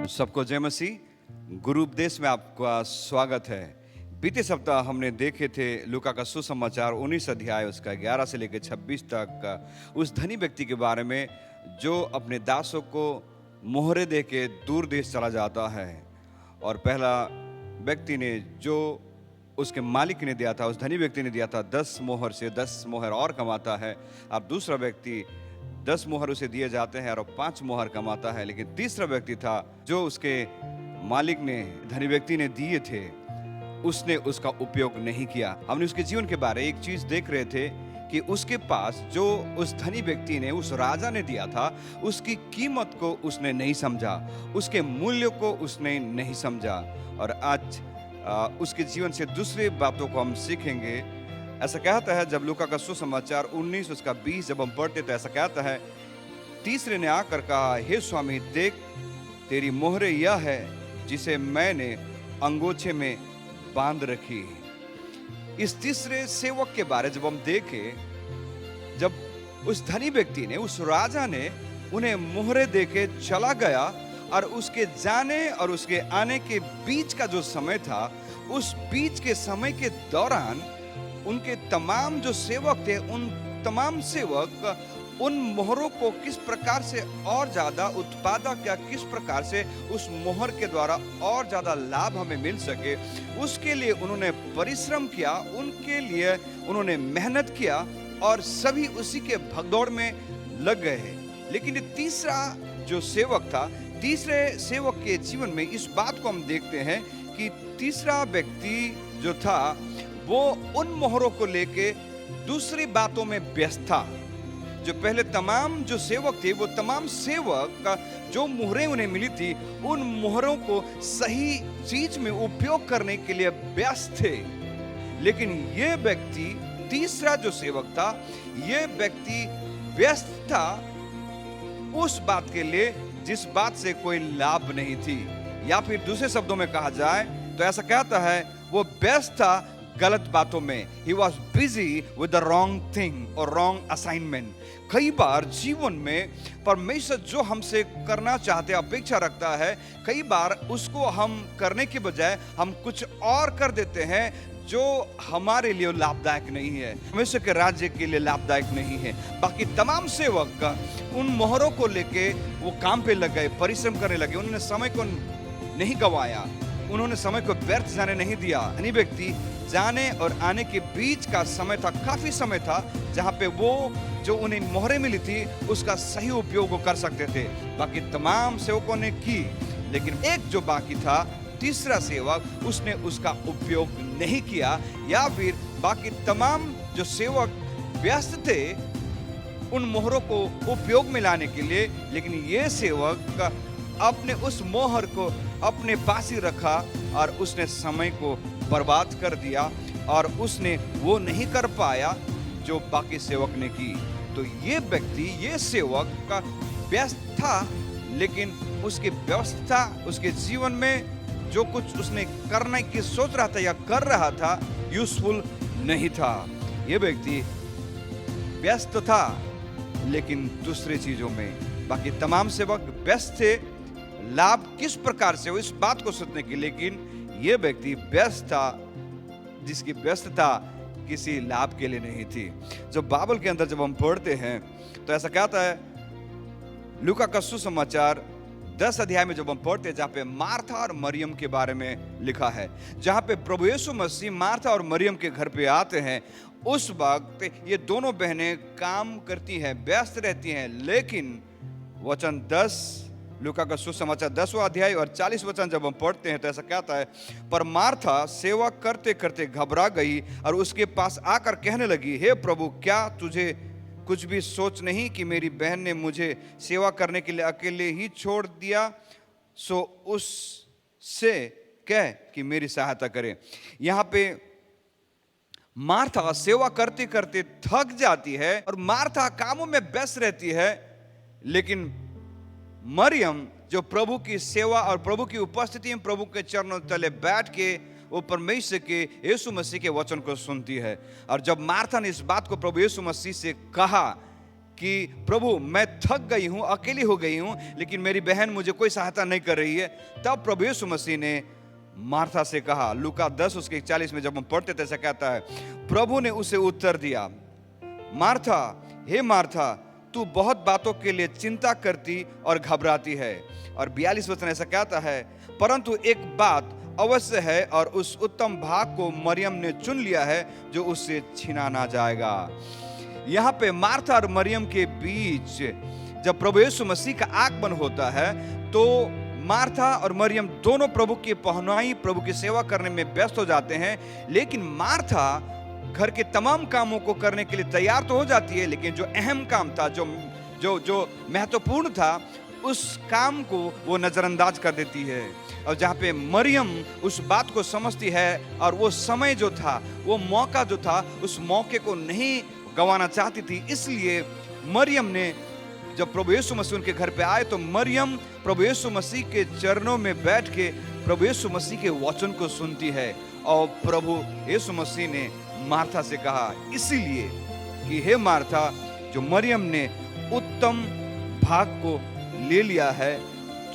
सबको जय मसीह। गुरु उपदेश में आपका स्वागत है। बीते सप्ताह हमने देखे थे लूका का सुसमाचार 19 अध्याय उसका 11 से लेकर 26 तक उस धनी व्यक्ति के बारे में जो अपने दासों को मोहरे दे के दूर देश चला जाता है। और पहला व्यक्ति ने जो उसके मालिक ने दिया था, उस धनी व्यक्ति ने दिया था 10 मोहर से 10 मोहर और कमाता है। अब दूसरा व्यक्ति 10 मोहर उसे दिए जाते हैं और 5 मोहर कमाता है। लेकिन तीसरा व्यक्ति था जो उसके मालिक ने, धनी व्यक्ति ने दिए थे, उसने उसका उपयोग नहीं किया। हमने उसके जीवन के बारे में एक चीज देख रहे थे कि उसके पास जो उस धनी व्यक्ति ने, उस राजा ने दिया था, उसकी कीमत को उसने नहीं समझा, उसके मूल्य को उसने नहीं समझा। और आज उसके जीवन से दूसरी बातों को हम सीखेंगे। ऐसा कहता है जब लूका का सुसमाचार 19 उसका 20 जब हम पढ़ते तो ऐसा कहता है, तीसरे ने आकर कहा, हे स्वामी देख, तेरी मोहरे यह है जिसे मैंने अंगोछे में बांध रखी। इस तीसरे सेवक के बारे जब हम देखें, जब उस धनी व्यक्ति ने, उस राजा ने उन्हें मोहरे देके चला गया और उसके जाने और उसके आने के बीच का जो समय था, उस बीच के समय के दौरान उनके तमाम जो सेवक थे, उन तमाम सेवक उन मोहरों को किस प्रकार से और ज्यादा उत्पादक या किस प्रकार से उस मोहर के द्वारा और ज्यादा लाभ हमें मिल सके, उसके लिए उन्होंने परिश्रम किया, उनके लिए उन्होंने मेहनत किया और सभी उसी के भगदौड़ में लग गए हैं। लेकिन ये तीसरा जो सेवक था, तीसरे सेवक के जीवन में इस बात को हम देखते हैं कि तीसरा व्यक्ति जो था वो उन मोहरों को लेके दूसरी बातों में व्यस्त था। जो पहले तमाम जो सेवक थे, वो तमाम सेवक जो मोहरें उन्हें मिली थी, उन मोहरों को सही चीज में उपयोग करने के लिए व्यस्त थे। लेकिन ये व्यक्ति, तीसरा जो सेवक था, ये व्यक्ति व्यस्त था उस बात के लिए जिस बात से कोई लाभ नहीं थी। या फिर दूसरे शब्दों में कहा जाए तो ऐसा कहता है, वो व्यस्त था गलत बातों में। He was busy with the wrong thing or wrong assignment। कई बार जीवन में परमेश्वर जो हमसे करना चाहते, अपेक्षा रखता है, कई बार उसको हम करने के बजाय हम कुछ और कर देते हैं जो हमारे लिए लाभदायक नहीं है, परमेश्वर के राज्य के लिए लाभदायक नहीं है। बाकी तमाम सेवक उन मोहरों को लेके वो काम पे लग गए, परिश्रम करने लगे, उन्होंने समय को नहीं गवाया, उन्होंने समय को व्यर्थ जाने नहीं दिया। धनी व्यक्ति जाने और आने के बीच का समय था, काफी समय था जहां पे वो जो उन्हें मोहरें मिली थी उसका सही उपयोग वो कर सकते थे। बाकी तमाम सेवकों ने की, लेकिन एक जो बाकी था, तीसरा सेवक, उसने उसका उपयोग नहीं किया। या फिर बाकी तमाम जो सेवक व्यस्त थे उन मोहरों को उपयोग में लाने के लिए, लेकिन ये सेवक अपने उस मोहर को अपने पास ही रखा और उसने समय को बर्बाद कर दिया और उसने वो नहीं कर पाया जो बाकी सेवक ने की। तो ये व्यक्ति, ये सेवक का व्यस्त था, लेकिन उसकी व्यवस्था, उसके जीवन में जो कुछ उसने करने की सोच रहा था या कर रहा था, यूजफुल नहीं था। ये व्यक्ति व्यस्त था लेकिन दूसरी चीजों में। बाकी तमाम सेवक व्यस्त थे लाभ किस प्रकार से हो, इस बात को सोचने की, लेकिन यह व्यक्ति व्यस्त था जिसकी व्यस्तता किसी लाभ के लिए नहीं थी। जब बाइबल के अंदर जब हम पढ़ते हैं तो ऐसा कहता है, लूका का सुसमाचार 10 अध्याय में जब हम पढ़ते हैं, जहां पे मार्था और मरियम के बारे में लिखा है, जहां पे प्रभु यीशु मसीह मार्था और मरियम के घर पे आते हैं, उस वक्त ये दोनों बहनें काम करती हैं, व्यस्त रहती हैं। लेकिन वचन 10 लूका का सुसमाचार 10वां अध्याय और 40 वचन जब हम पढ़ते हैं तो ऐसा कहता है, पर मार्था सेवा करते करते घबरा गई और उसके पास आकर कहने लगी, हे प्रभु, क्या तुझे कुछ भी सोच नहीं कि मेरी बहन ने मुझे सेवा करने के लिए अकेले ही छोड़ दिया? सो उससे कह कि मेरी सहायता करे। यहाँ पे मार्था सेवा करते करते थक जाती है और मार्था कामों में व्यस्त रहती है, लेकिन मरियम जो प्रभु की सेवा और प्रभु की उपस्थिति में प्रभु के चरणों तले बैठ के वो परमेश्वर के यीशु मसीह के वचन को सुनती है। और जब मार्था ने इस बात को प्रभु यीशु मसीह से कहा कि प्रभु मैं थक गई हूं, अकेली हो गई हूं, लेकिन मेरी बहन मुझे कोई सहायता नहीं कर रही है। तब प्रभु यीशु मसीह ने मार्था से कहा, लूका 10 उसके 41 में जब हम पढ़ते थे ऐसा कहता है, प्रभु ने उसे उत्तर दिया, मार्था, हे मार्था, तू बहुत बातों के लिए चिंता करती और घबराती है। और 42 वचन ऐसा कहता है, परंतु एक बात अवश्य है और उस उत्तम भाग को मरियम ने चुन लिया है जो उससे छीना ना जाएगा। यहाँ पे मार्था और मरियम के बीच जब प्रभु यीशु मसीह का आगमन होता है तो मार्था और मरियम दोनों प्रभु की पहनाई, प्रभु की सेवा करने में व्यस्त हो जाते हैं। लेकिन मार्था घर के तमाम कामों को करने के लिए तैयार तो हो जाती है, लेकिन जो अहम काम था, जो महत्वपूर्ण था, उस काम को वो नजरअंदाज कर देती है। और जहाँ पे मरियम उस बात को समझती है और वो समय जो था, वो मौका जो था, उस मौके को नहीं गंवाना चाहती थी, इसलिए मरियम ने जब प्रभु यीशु मसीह उनके घर पे आए तो मरियम प्रभु यीशु मसीह के चरणों में बैठ के प्रभु यीशु मसीह के वचन को सुनती है। और प्रभु यीशु मसीह ने मार्था से कहा इसीलिए कि हे मार्था, जो मरियम ने उत्तम भाग को ले लिया है,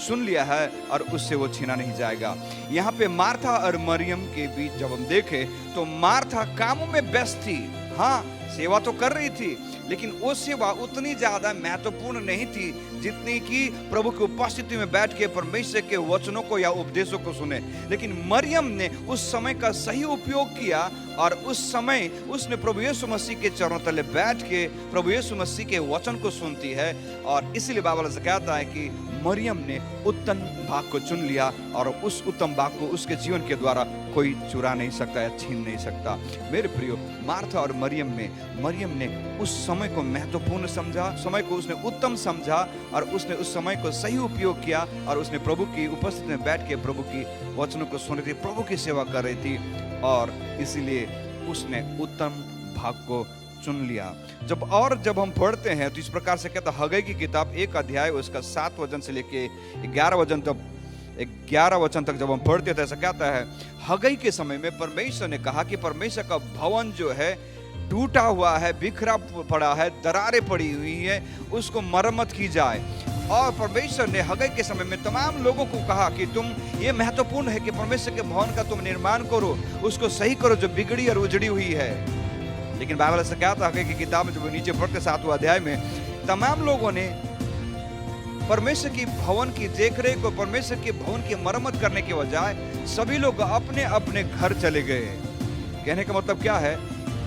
सुन लिया है, और उससे वो छीना नहीं जाएगा। यहाँ पे मार्था और मरियम के बीच जब हम देखें तो मार्था कामों में व्यस्त थी, हाँ सेवा तो कर रही थी, लेकिन वो सेवा उतनी ज्यादा महत्वपूर्ण नहीं थी जितनी कि प्रभु की उपस्थिति में बैठ के परमेश्वर के वचनों को या उपदेशों को सुने। लेकिन मरियम ने उस समय का सही उपयोग किया और उस समय उसने प्रभु यीशु मसीह के चरणों तले बैठ के प्रभु यीशु मसीह के वचन को सुनती है। और इसीलिए बाइबल से कहता है कि मरियम ने उत्तम भाग को चुन लिया और उस उत्तम भाग को उसके जीवन के द्वारा कोई चुरा नहीं सकता या छीन नहीं सकता। मेरे प्रियो, मार्था और मरियम ने उस समय को महत्वपूर्ण समझा, समय को उसने उत्तम समझा और उसने उस समय को सही उपयोग किया और उसने प्रभु की उपस्थिति में बैठ के प्रभु की वचनों को सुन रही थी, प्रभु की सेवा कर रही थी और इसीलिए उसने उत्तम भाग को चुन लिया। जब हम पढ़ते हैं तो इस प्रकार से कहता, हगई की किताब 1 अध्याय उसका 7 वचन से लेके 11 वचन तक जब हम पढ़ते थे ऐसा कहता है, हगई के समय में परमेश्वर ने कहा कि परमेश्वर का भवन जो है टूटा हुआ है, बिखरा पड़ा है, दरारें पड़ी हुई है, उसको मरम्मत की जाए। और परमेश्वर ने हगई के समय में तमाम लोगों को कहा कि तुम, ये महत्वपूर्ण है कि परमेश्वर के भवन का तुम निर्माण करो, उसको सही करो जो बिगड़ी और उजड़ी हुई है। लेकिन बाइबल से क्या था, हगई की किताब में जब नीचे पढ़ते 7वें अध्याय में तमाम लोगों ने परमेश्वर की भवन की देखरेख और परमेश्वर के भवन की मरम्मत करने के बजाय सभी लोग अपने अपने घर चले गए। कहने का मतलब क्या है,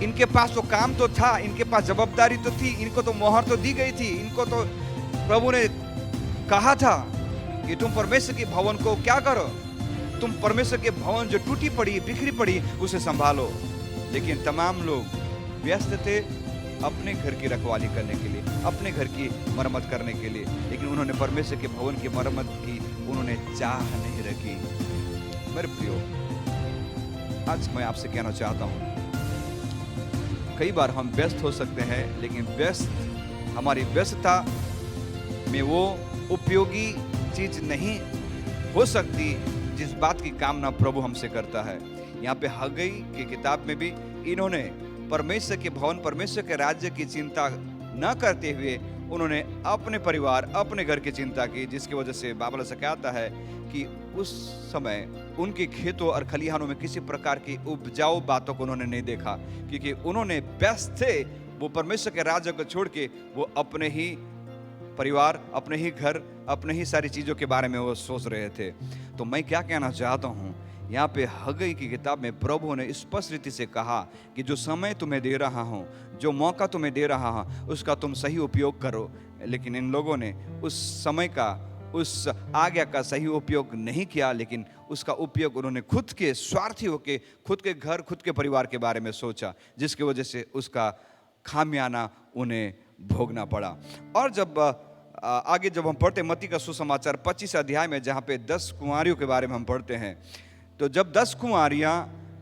इनके पास तो काम तो था, इनके पास जवाबदारी तो थी, इनको तो मोहर तो दी गई थी, इनको तो प्रभु ने कहा था कि तुम परमेश्वर के भवन को क्या करो, तुम परमेश्वर के भवन जो टूटी पड़ी बिखरी पड़ी उसे संभालो। लेकिन तमाम लोग व्यस्त थे अपने घर की रखवाली करने के लिए, अपने घर की मरम्मत करने के लिए, लेकिन उन्होंने परमेश्वर के भवन की मरम्मत की उन्होंने चाह नहीं रखी। मेरे प्रियो, आज मैं आपसे कहना चाहता हूं, कई बार हम व्यस्त हो सकते हैं, लेकिन हमारी व्यस्तता में वो उपयोगी चीज नहीं हो सकती जिस बात की कामना प्रभु हमसे करता है। यहाँ पे हगई की किताब में भी इन्होंने परमेश्वर के भवन, परमेश्वर के राज्य की चिंता न करते हुए उन्होंने अपने परिवार, अपने घर की चिंता की, जिसकी वजह से बाइबल से कहता है कि उस समय उनके खेतों और खलिहानों में किसी प्रकार की उपजाऊ बातों को उन्होंने नहीं देखा, क्योंकि उन्होंने व्यस्त थे। वो परमेश्वर के राज्य को छोड़ के वो अपने ही परिवार, अपने ही घर, अपने ही सारी चीजों के बारे में वो सोच रहे थे। तो मैं क्या कहना चाहता हूँ, यहाँ पे हगई की किताब में प्रभु ने स्पष्ट रीति से कहा कि जो समय तुम्हें दे रहा हूँ, जो मौका तुम्हें दे रहा हूँ, उसका तुम सही उपयोग करो। लेकिन इन लोगों ने उस समय का, उस आज्ञा का सही उपयोग नहीं किया, लेकिन उसका उपयोग उन्होंने खुद के स्वार्थी होके, खुद के घर, खुद के परिवार के बारे में सोचा, जिसकी वजह से उसका खामियाना उन्हें भोगना पड़ा। और जब आगे जब हम पढ़ते मत्ती का सुसमाचार 25 अध्याय में, जहाँ पे 10 कुंवारियों के बारे में हम पढ़ते हैं, तो जब 10 कुंवारियां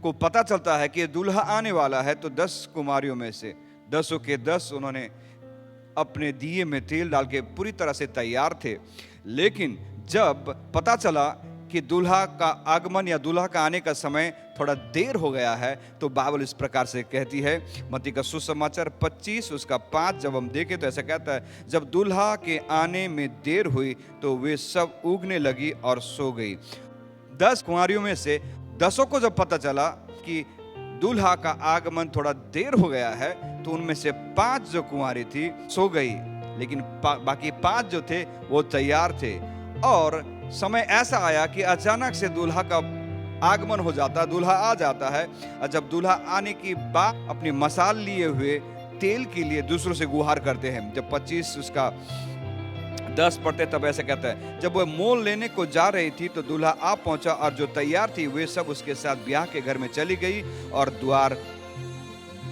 को पता चलता है कि दूल्हा आने वाला है, तो 10 कुंवारियों में से 10 के 10 उन्होंने अपने दिए में तेल डाल के पूरी तरह से तैयार थे। लेकिन जब पता चला कि दूल्हा का आगमन या दूल्हा का आने का समय थोड़ा देर हो गया है, तो बाइबल इस प्रकार से कहती है, मत्ती का सुसमाचार 25 उसका 5 जब हम देखें तो ऐसा कहता है, जब दूल्हा के आने में देर हुई तो वे सब ऊगने लगी और सो गई। 10 कुंवारियों में से 10 को जब पता चला कि दूल्हा का आगमन थोड़ा देर हो गया है, तो उनमें से 5 जो कुंवारी थी सो गई, लेकिन बाकी 5 जो थे वो तैयार थे। और समय ऐसा आया कि अचानक से दूल्हा का आगमन हो जाता, दूल्हा आ जाता है। और जब दूल्हा आने की बाद अपनी मसाल लिए हुए तेल के लिए दूसरों से गुहार करते हैं। जब 25 उसका 10 पढ़ते तब ऐसे कहता है, जब वह मोल लेने को जा रही थी तो दूल्हा आ पहुंचा और जो तैयार थी वे सब उसके साथ ब्याह के घर में चली गई और द्वार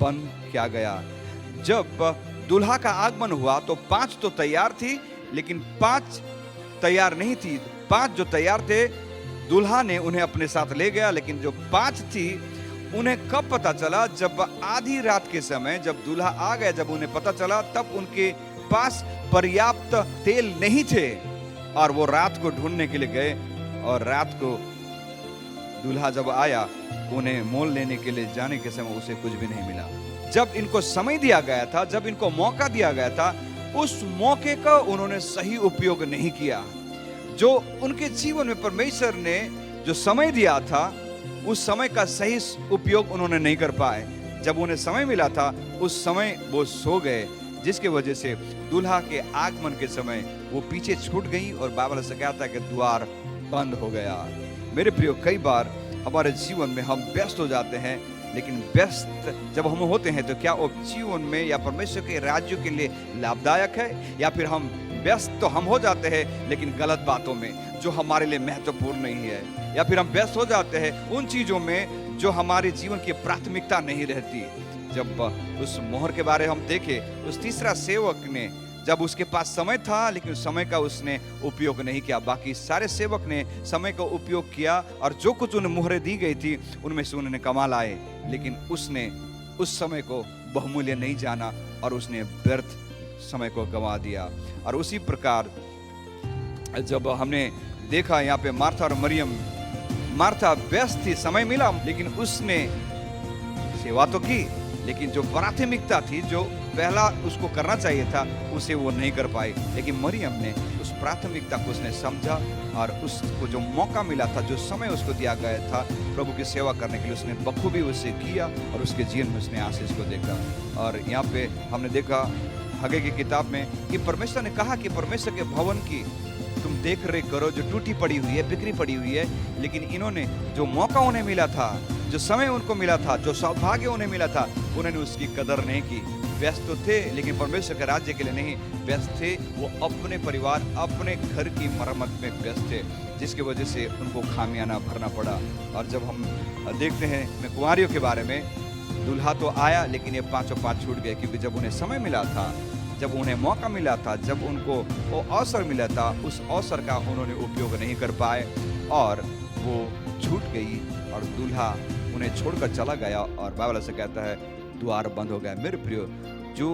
बंद किया गया। जब दूल्हा का आगमन हुआ तो 5 तो तैयार थी, लेकिन 5 तैयार नहीं थी। 5 जो तैयार थे दूल्हा ने उन्हें अपने साथ ले गया, लेकिन जो 5 थी उन्हें कब पता चला? जब आधी रात के समय जब दूल्हा आ गया, जब उन्हें पता चला, तब उनके पास पर्याप्त तेल नहीं थे और वो रात को ढूंढने के लिए गए। और रात को दूल्हा जब आया, उन्हें मोल लेने के लिए जाने के समय उसे कुछ भी नहीं मिला। जब इनको समय दिया गया था, जब इनको मौका दिया गया था, उस मौके का उन्होंने सही उपयोग नहीं किया। जो उनके जीवन में परमेश्वर ने जो समय दिया था, उस समय का सही उपयोग उन्होंने नहीं कर पाए। जब उन्हें समय मिला था, उस समय वो सो गए, जिसके वजह से दूल्हा के आगमन के समय वो पीछे छूट गई और बाइबल से कहता है कि द्वार बंद हो गया। मेरे प्रियो, कई बार हमारे जीवन में हम व्यस्त हो जाते हैं, लेकिन व्यस्त जब हम होते हैं तो क्या वो जीवन में या परमेश्वर के राज्य के लिए लाभदायक है? या फिर हम व्यस्त तो हम हो जाते हैं लेकिन गलत बातों में जो हमारे लिए महत्वपूर्ण नहीं है, या फिर हम व्यस्त हो जाते हैं उन चीजों में जो हमारे जीवन की प्राथमिकता नहीं रहती। जब उस मोहर के बारे हम देखें, उस तीसरा सेवक ने, जब उसके पास समय था लेकिन समय का उसने उपयोग नहीं किया। बाकी सारे सेवक ने समय का उपयोग किया और जो कुछ उन्हें मोहरें दी गई थी उनमें से उन्होंने कमा लाए, लेकिन उसने उस समय को बहुमूल्य नहीं जाना और उसने व्यर्थ समय को गंवा दिया। और उसी प्रकार जब हमने देखा यहाँ पे मार्था और मरियम, मार्था व्यस्त थी, समय मिला लेकिन उसने सेवा तो की, लेकिन जो प्राथमिकता थी, जो पहला उसको करना चाहिए था, उसे वो नहीं कर पाई। लेकिन मरियम ने उस प्राथमिकता को उसने समझा और उसको जो मौका मिला था, जो समय उसको दिया गया था प्रभु की सेवा करने के लिए, उसने बखूबी उसे किया और उसके जीवन में उसने आशीष को देखा। और यहाँ पे हमने देखा हगे की किताब में कि परमेश्वर ने कहा कि परमेश्वर के भवन की तुम देख रेख करो, जो टूटी पड़ी हुई है, बिखरी पड़ी हुई है। लेकिन इन्होंने जो मौका उन्हें मिला था, जो समय उनको मिला था, जो सौभाग्य उन्हें मिला था, उन्होंने उसकी कदर नहीं की। व्यस्त तो थे लेकिन परमेश्वर के राज्य के लिए नहीं व्यस्त थे। वो अपने परिवार, अपने घर की मरम्मत में व्यस्त थे, जिसकी वजह से उनको खामियाना भरना पड़ा। और जब हम देखते हैं मैं कुंवारियों के बारे में, दूल्हा तो आया लेकिन ये 5 छूट गए, क्योंकि जब उन्हें समय मिला था, जब उन्हें मौका मिला था, जब उनको वो अवसर मिला था, उस अवसर का उन्होंने उपयोग नहीं कर पाए और वो छूट गई और दूल्हा उन्हें छोड़कर चला गया। और बाइबल से कहता है द्वार बंद हो गया। मेरे प्रियो, जो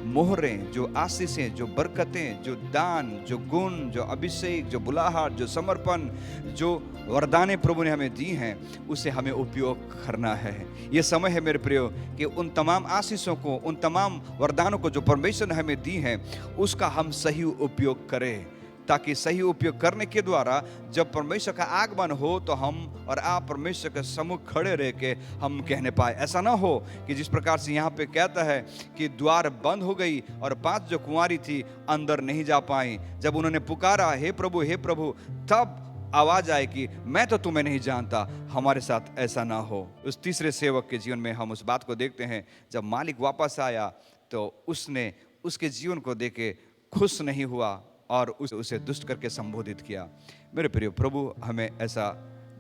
मोहरें, जो आशीषें, जो बरकतें, जो दान, जो गुण, जो अभिषेक, जो बुलाहट, जो समर्पण, जो वरदानें प्रभु ने हमें दी हैं, उसे हमें उपयोग करना है। ये समय है मेरे प्रियो कि उन तमाम आशीषों को, उन तमाम वरदानों को जो परमेश्वर ने हमें दी हैं, उसका हम सही उपयोग करें, ताकि सही उपयोग करने के द्वारा जब परमेश्वर का आगमन हो तो हम और आप परमेश्वर के सम्मुख खड़े रह के हम कहने पाए। ऐसा ना हो कि जिस प्रकार से यहाँ पे कहता है कि द्वार बंद हो गई और 5 जो कुंवारी थी अंदर नहीं जा पाई। जब उन्होंने पुकारा हे प्रभु, तब आवाज आए कि मैं तो तुम्हें नहीं जानता। हमारे साथ ऐसा ना हो। उस तीसरे सेवक के जीवन में हम उस बात को देखते हैं, जब मालिक वापस आया तो उसने उसके जीवन को देख के खुश नहीं हुआ और उसे दुष्ट करके संबोधित किया। मेरे प्रिय, प्रभु हमें ऐसा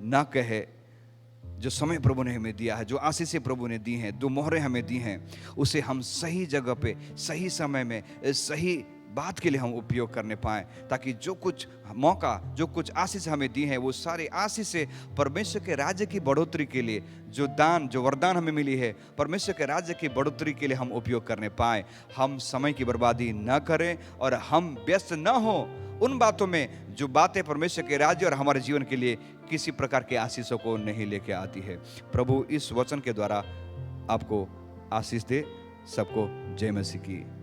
ना कहे। जो समय प्रभु ने हमें दिया है, जो आशीषें प्रभु ने दी हैं, जो मोहरें हमें दी हैं, उसे हम सही जगह पे, सही समय में, सही बात के लिए हम उपयोग करने पाएं, ताकि जो कुछ मौका, जो कुछ आशीष हमें दी है, वो सारी आशीष से परमेश्वर के राज्य की बढ़ोतरी के लिए, जो दान, जो वरदान हमें मिली है, परमेश्वर के राज्य की बढ़ोतरी के लिए हम उपयोग करने पाएं। हम समय की बर्बादी न करें और हम व्यस्त न हो उन बातों में जो बातें परमेश्वर के राज्य और हमारे जीवन के लिए किसी प्रकार के आशीषों को नहीं लेके आती है। प्रभु इस वचन के द्वारा आपको आशीष दे। सबको जय मसीह की।